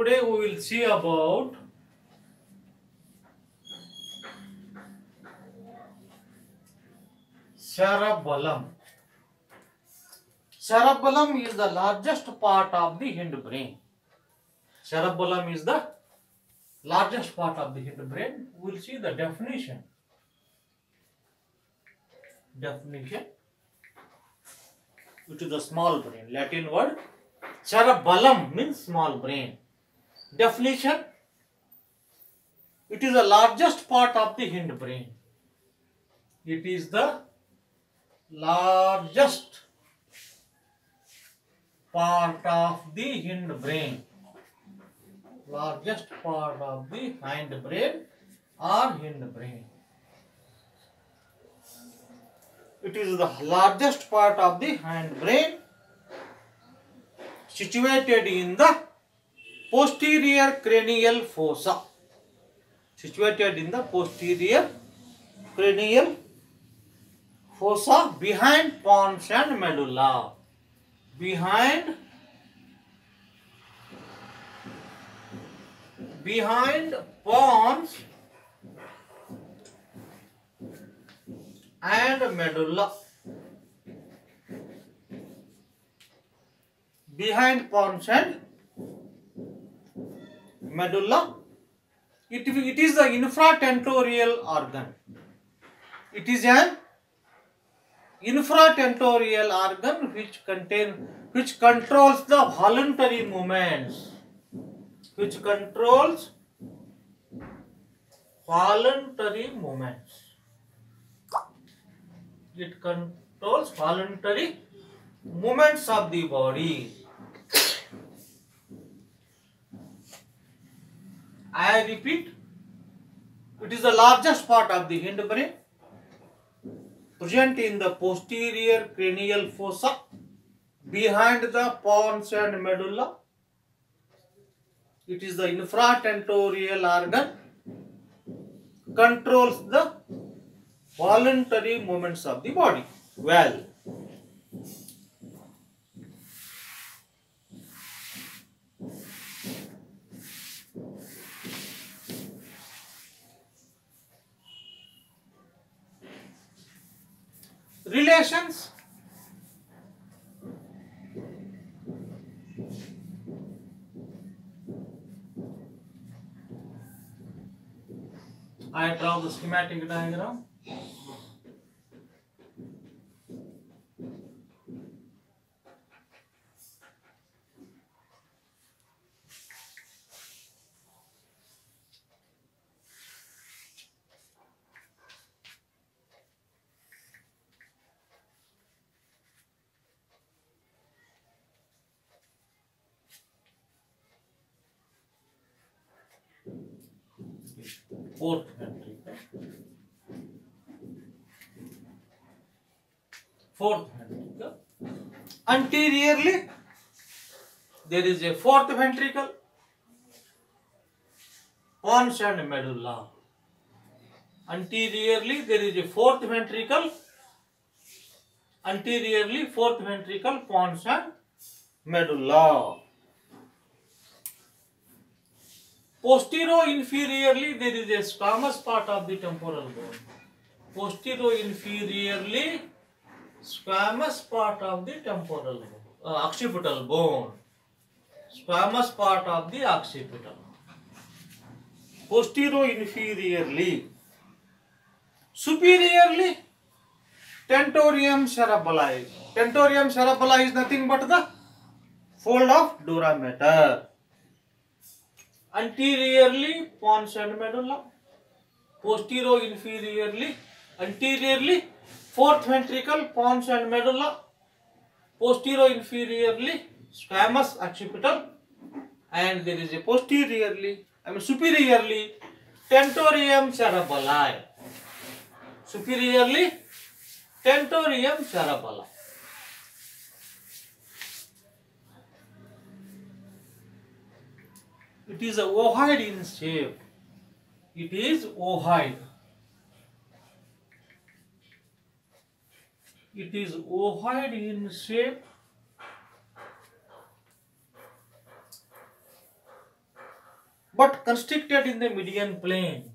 today we will see about cerebellum. Cerebellum is the largest part of the hindbrain. Cerebellum is the largest part of the hindbrain. We will see the definition. It is the small brain. Latin word cerebellum means small brain. Definition: it is the largest part of the hindbrain. It is the largest part of the hindbrain. Largest part of the hindbrain or hindbrain. It is the largest part of the hindbrain, situated in the posterior cranial fossa. Situated in the posterior cranial fossa behind pons and medulla. Behind pons and medulla. Behind pons and medulla. It is the infratentorial organ. It is an infratentorial organ which controls the voluntary movements. Which controls voluntary movements. It controls voluntary movements of the body. I repeat, it is the largest part of the hindbrain, present in the posterior cranial fossa, behind the pons and medulla. It is the infratentorial organ, controls the voluntary movements of the body. Well, relations. I draw the schematic diagram. Fourth ventricle. Anteriorly, there is a fourth ventricle, pons and medulla. Anteriorly, there is a fourth ventricle. Anteriorly, fourth ventricle, pons and medulla. Posterior-inferiorly, there is a squamous part of the temporal bone. Posterior-inferiorly, squamous part of the temporal bone, occipital bone. Squamous part of the occipital. Posterior-inferiorly. Superiorly, tentorium cerebelli. Tentorium cerebelli is nothing but the fold of dura mater. Anteriorly, pons and medulla. Posterior-inferiorly, anteriorly, fourth ventricle, pons and medulla. Posterior-inferiorly, squamous occipital, and there is a superiorly, tentorium cerebelli. Superiorly, tentorium cerebelli. It is a ovoid in shape. It is ovoid. It is ovoid in shape but constricted in the median plane.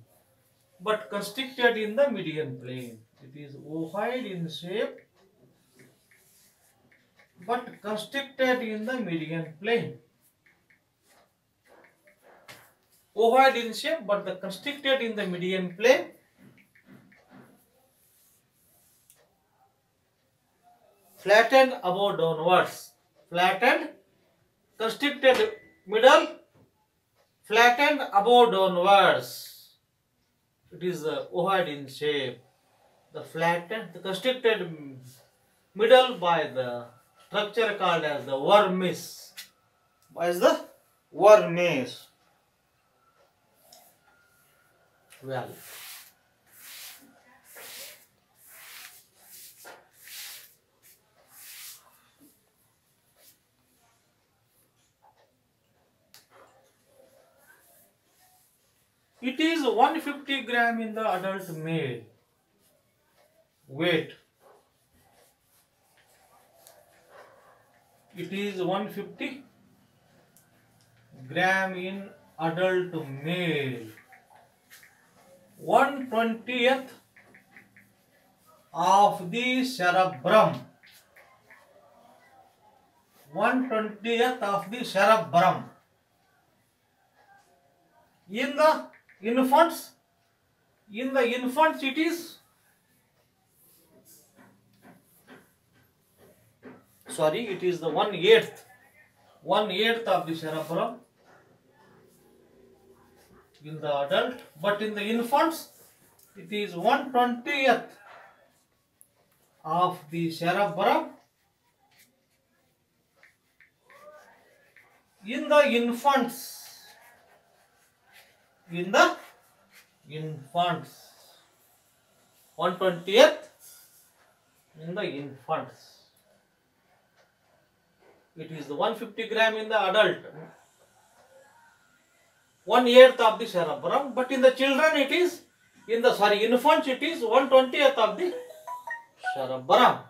But constricted in the median plane. It is ovoid in shape, but constricted in the median plane. Ovoid in shape, but the constricted in the median plane. Flattened above downwards. Flattened, constricted middle, flattened above downwards. It is ovoid in shape. The flattened, the constricted middle by the structure called as the vermis. What is the vermis? Well, it is 150 gram in the adult male. Weight. It is 150 gram in adult male. 1/20th of the cerebrum. 1/20th of the cerebrum. In the infants, it is, it is the 1/8th of the cerebrum in the adult, but in the infants it is 1/20th of the cerebrum in the infants. In the infants, 1/20th in the infants. It is the 150 gram in the adult, 1/8th of the cerebrum, but in the children it is, infants it is 1/20th of the cerebrum.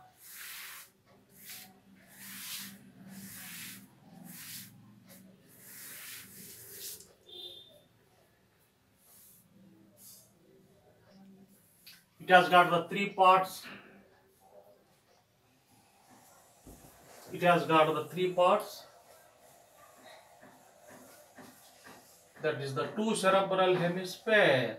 It has got the three parts. It has got the three parts. That is the two cerebral hemisphere.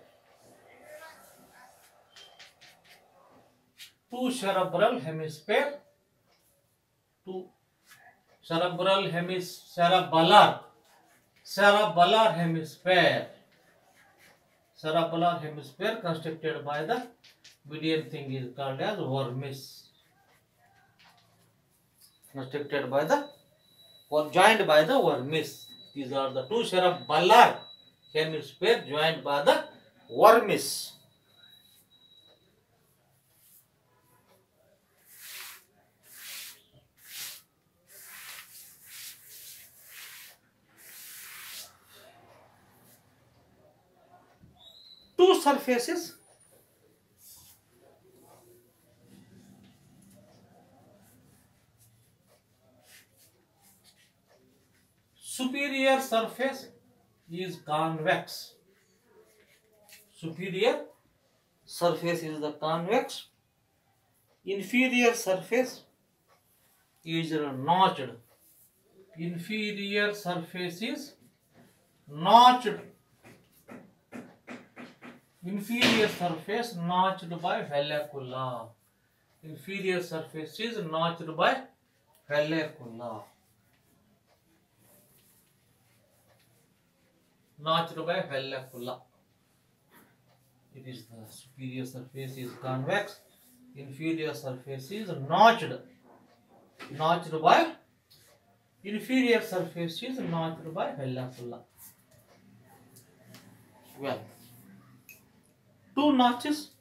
Two cerebral hemisphere. Two cerebral cerebellar hemisphere. Cerebellar hemisphere constituted by the median thing is called as vermis. Constricted by the, or joined by the vermis. These are the two cerebellar hemisphere joined by the vermis. Two surfaces. Superior surface is convex. Superior surface is the convex. Inferior surface is notched. Inferior surface is notched. Inferior surface notched by vellicula. Inferior surface is notched by vellicula. Notched by vellicula. It is the superior surface is convex. Inferior surface is notched. Notched by, inferior surface is notched by vellicula. Well, two notches.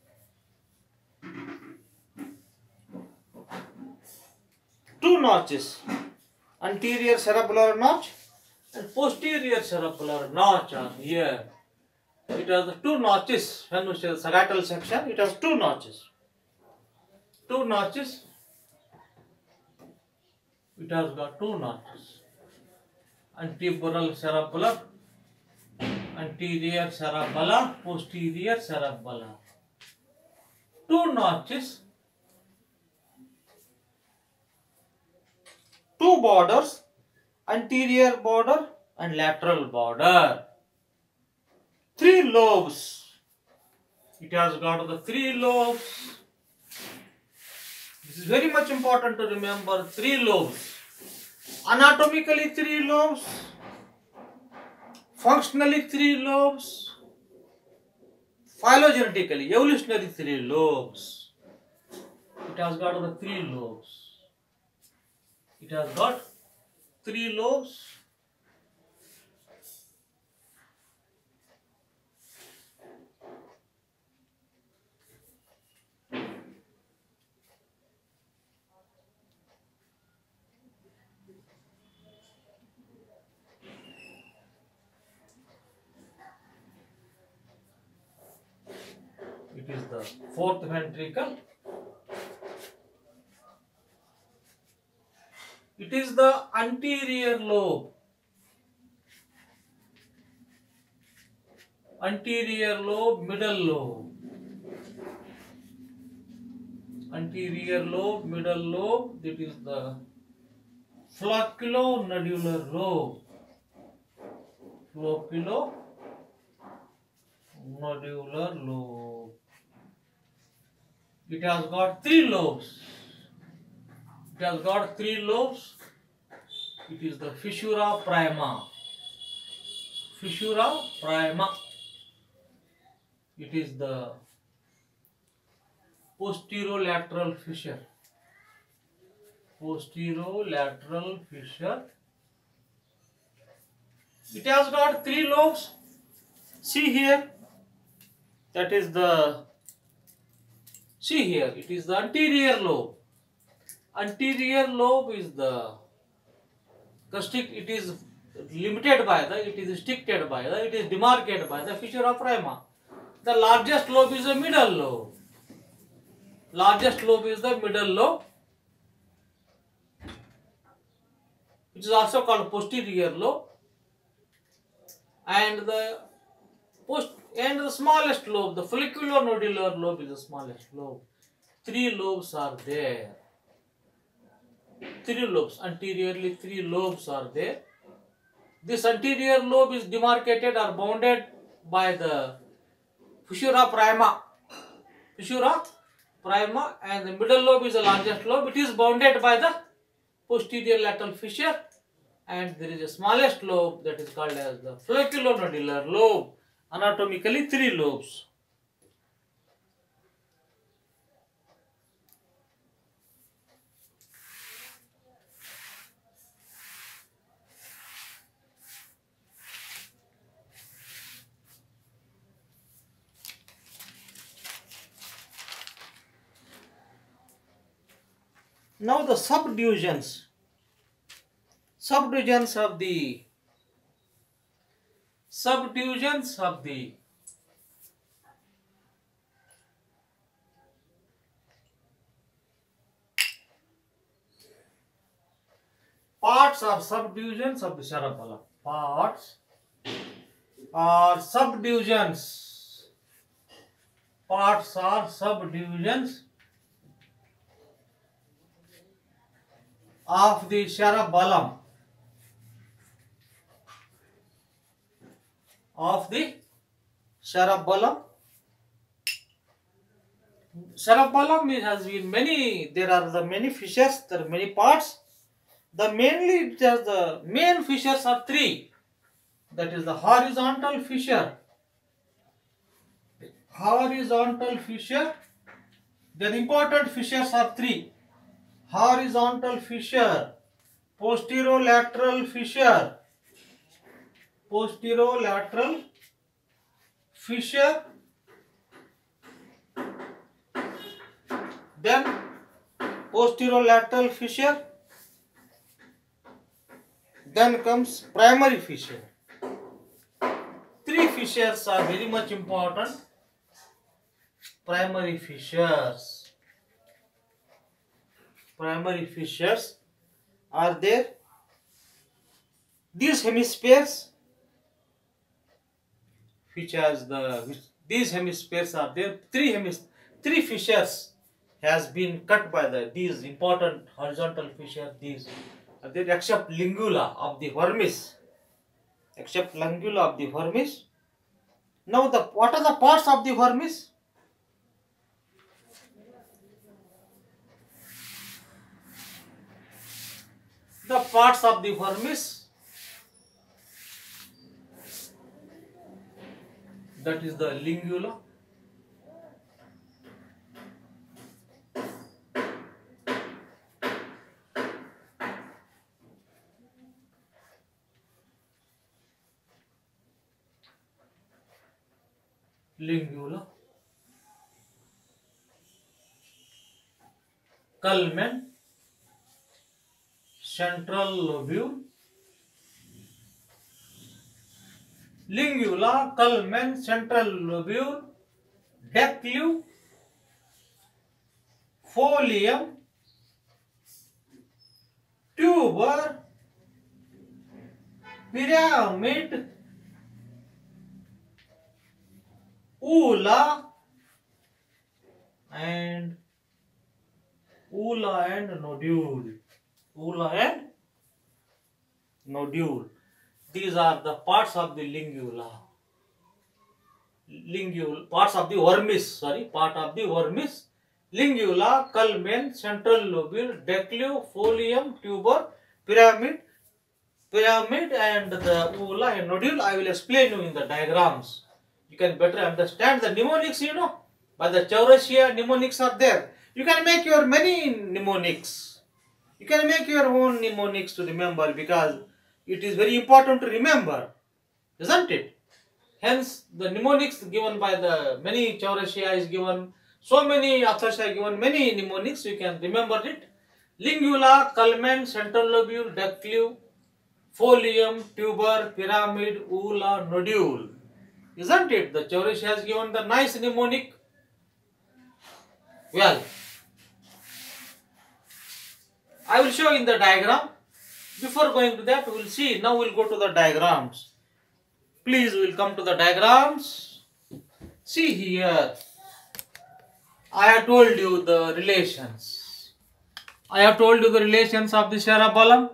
Two notches. Anterior cerebellar notch and posterior cerebellar notch are here. It has the two notches. When we say the sagittal section, it has two notches. Two notches. It has got two notches. Antebrachial cerebellar anterior cerebella, posterior cerebella. Two notches, two borders, anterior border and lateral border. Three lobes. It has got the three lobes. This is very much important to remember. Three lobes. Anatomically three lobes. Functionally three lobes. Phylogenetically, evolutionary three lobes. It has got the three lobes. It has got three lobes. It is the fourth ventricle. It is the anterior lobe. Anterior lobe, middle lobe. Anterior lobe, middle lobe. That is the flocculonodular lobe. Flocculonodular lobe. It has got three lobes. It has got three lobes. It is the fissura prima. Fissura prima. It is the posterolateral fissure. Posterolateral fissure. It has got three lobes. See here. That is the. See here. It is the anterior lobe. Anterior lobe is the it is limited by the, it is restricted by the, it is demarcated by the fissura prima. The largest lobe is the middle lobe. Largest lobe is the middle lobe. It is also called posterior lobe. And the smallest lobe, the folliculonodular lobe, is the smallest lobe. Three lobes are there. Three lobes, anteriorly three lobes are there. This anterior lobe is demarcated or bounded by the fissura prima. Fissura prima, and the middle lobe is the largest lobe. It is bounded by the posterior lateral fissure, and there is a smallest lobe that is called as the folliculonodular lobe. Anatomically three lobes. Now the subdivisions of the parts or subdivisions of the cerebellum. Parts or subdivisions. Parts or subdivisions of the cerebellum. Of the cerebellum. Cerebellum has been many. There are the many fissures. There are many parts. The main fissures are three. That is the horizontal fissure. Horizontal fissure. The important fissures are three. Horizontal fissure, posterolateral fissure, posterolateral fissure, then posterolateral fissure, then comes primary fissure. Three fissures are very much important. Primary fissures. Primary fissures are there. These hemispheres which has these hemispheres are there. Three fissures has been cut by these important horizontal fissures. These are there except lingula of the vermis. Except lingula of the vermis. Now what are the parts of the vermis? The parts of the vermis, that is the lingula, culmen, central lobule, lingula, culmen, central lobule, decluve, folium, tuber, pyramid, ula and nodule. Ula and nodule. These are the parts of the lingula. Parts of the vermis. Part of the vermis. Lingula, culmen, central lobule, decluve, folium, tuber, pyramid, and the ula and nodule. I will explain you in the diagrams. You can better understand the mnemonics, by the Chaurasia mnemonics are there. You can make your many mnemonics. You can make your own mnemonics to remember, because it is very important to remember, isn't it? Hence, the mnemonics given by the many Chaurasia is given, so many authors are given many mnemonics, you can remember it. Lingula, culmen, central lobule, decluve, folium, tuber, pyramid, ula, nodule. Isn't it? The Chaurasia has given the nice mnemonic. Well, I will show in the diagram. Before going to that, we will see. Now we will go to the diagrams. Please, we will come to the diagrams. See here. I have told you the relations. I have told you the relations of the cerebellum.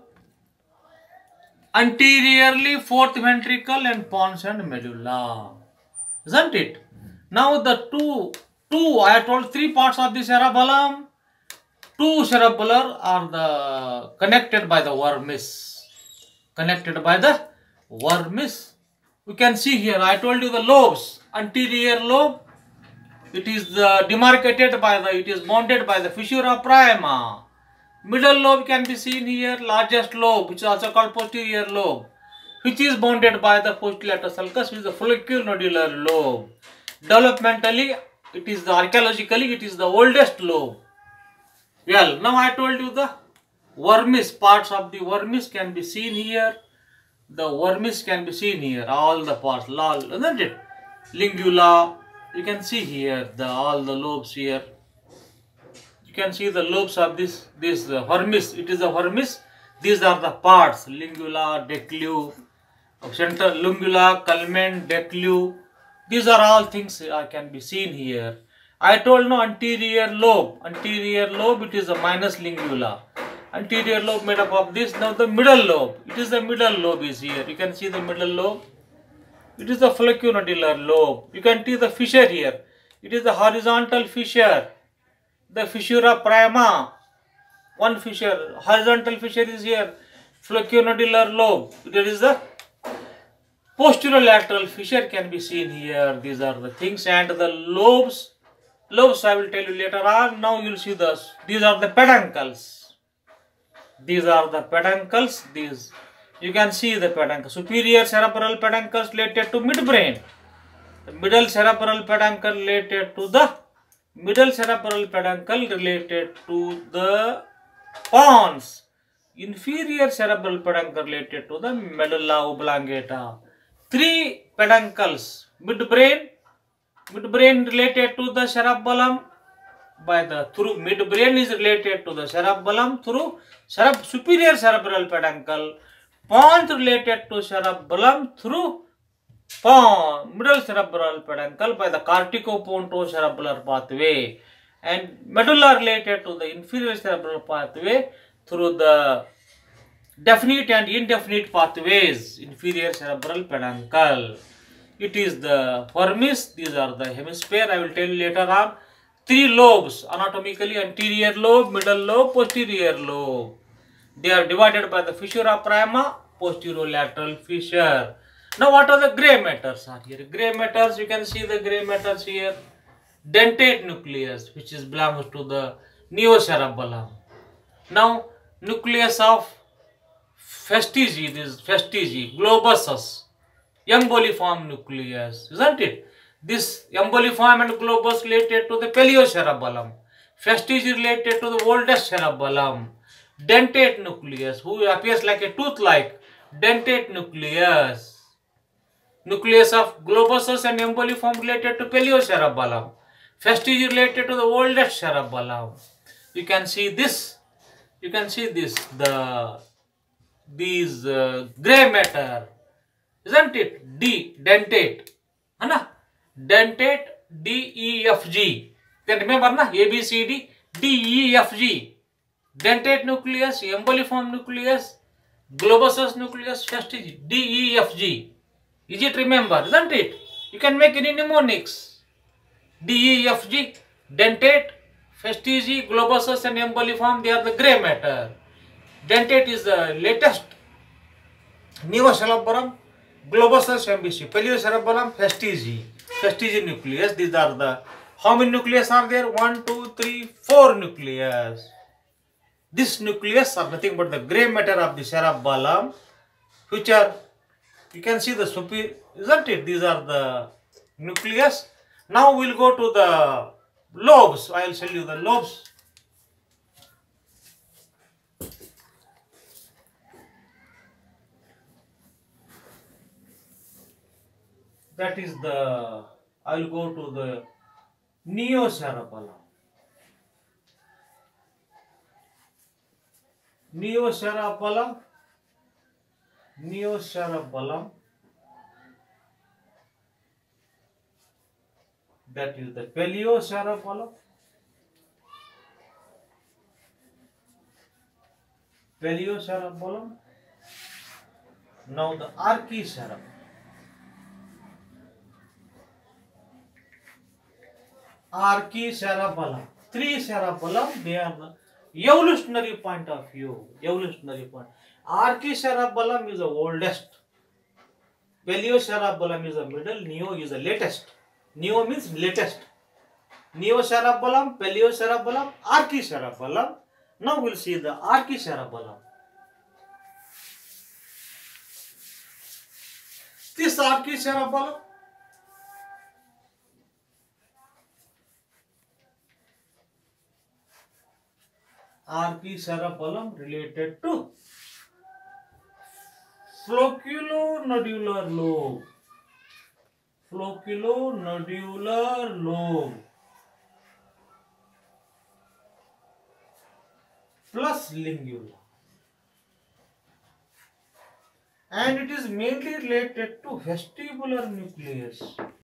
Anteriorly, fourth ventricle and pons and medulla. Isn't it? Now the I have told three parts of the cerebellum. Two cerebellar are connected by the vermis. Connected by the vermis. We can see here, I told you the lobes. Anterior lobe, it is demarcated by it is bounded by the fissura prima. Middle lobe can be seen here, largest lobe, which is also called posterior lobe, which is bounded by the posterolateral sulcus, which is the folliculonodular lobe. Developmentally, archaeologically, it is the oldest lobe. Well, now I told you the vermis, parts of the vermis can be seen here. The vermis can be seen here, all the parts, isn't it? Lingula, you can see here, all the lobes here. You can see the lobes of this vermis. It is a vermis. These are the parts, lingula, decluve, central lingula, culmen, decluve. These are all things can be seen here. I told no anterior lobe. Anterior lobe, it is a minus lingula. Anterior lobe made up of this. Now the middle lobe. It is the middle lobe is here. You can see the middle lobe. It is the folliculonodular lobe. You can see the fissure here. It is the horizontal fissure. The fissura prima. One fissure. Horizontal fissure is here. Folliculonodular lobe. There is the posterolateral fissure can be seen here. These are the things, and the lobes. Lobes I will tell you later on. Now you will see these are the peduncles. These are the peduncles. You can see the peduncle. Superior cerebral peduncles related to midbrain. The middle cerebral peduncle related to the pons. Inferior cerebral peduncle related to the medulla oblongata. Three peduncles. Midbrain related to the cerebellum through midbrain is related to the cerebellum through superior cerebral peduncle. Pons related to cerebellum through form middle cerebral peduncle by the corticopontocerebellar pathway, and medulla related to the inferior cerebral pathway through the definite and indefinite pathways, inferior cerebral peduncle. It is the vermis, these are the hemisphere, I will tell you later on. 3 lobes, anatomically anterior lobe, middle lobe, posterior lobe. They are divided by the fissura prima, posterolateral fissure. Now what are the gray matters are here? Gray matters, you can see the gray matters here. Dentate nucleus, which is belongs to the neocerebellum. Now nucleus of Festigi, this is Festigi, globusus, emboliform nucleus, isn't it? This emboliform and globus related to the paleo-cerebellum. Festigi related to the oldest cerebellum. Dentate nucleus, who appears like a tooth-like. Dentate nucleus. Nucleus of globusus and emboliform related to paleo-cerebellum. Festigi related to the oldest cerebellum. You can see this. You can see this. These gray matter, isn't it? D, dentate, Anna? Dentate, D, E, F, G. Then remember na, A, B, C, D, D, E, F, G. Dentate nucleus, emboliform nucleus, globusus nucleus, Festigi, D, E, F, G. Is it remember, isn't it? You can make any mnemonics. D, E, F, G, dentate, Festigi, globusus and emboliform, they are the gray matter. Dentate is the latest, neocerebellum, globusus, MBC, paleo-cerebellum, Festigi nucleus. These are the, how many nucleus are there? 1, 2, 3, 4 nucleus. This nucleus are nothing but the gray matter of the cerebellum, which are, you can see the superior, isn't it? These are the nucleus. Now we will go to the lobes. I will show you the lobes. That is the, I will go to the neocerebellum. Neocerebellum. That is the paleo-cerebellum. Now the archicerebellum. Archicerebellum. 3 cerebellum, they are the evolutionary point of view. Archicerebellum is the oldest. Paleo-cerebellum is the middle. Neo is the latest. Neo means latest. Neocerebellum, paleo-cerebellum, archicerebellum. Now we will see the archicerebellum. This archicerebellum, related to flocculonodular lobe. Plus lingula, and it is mainly related to vestibular nucleus.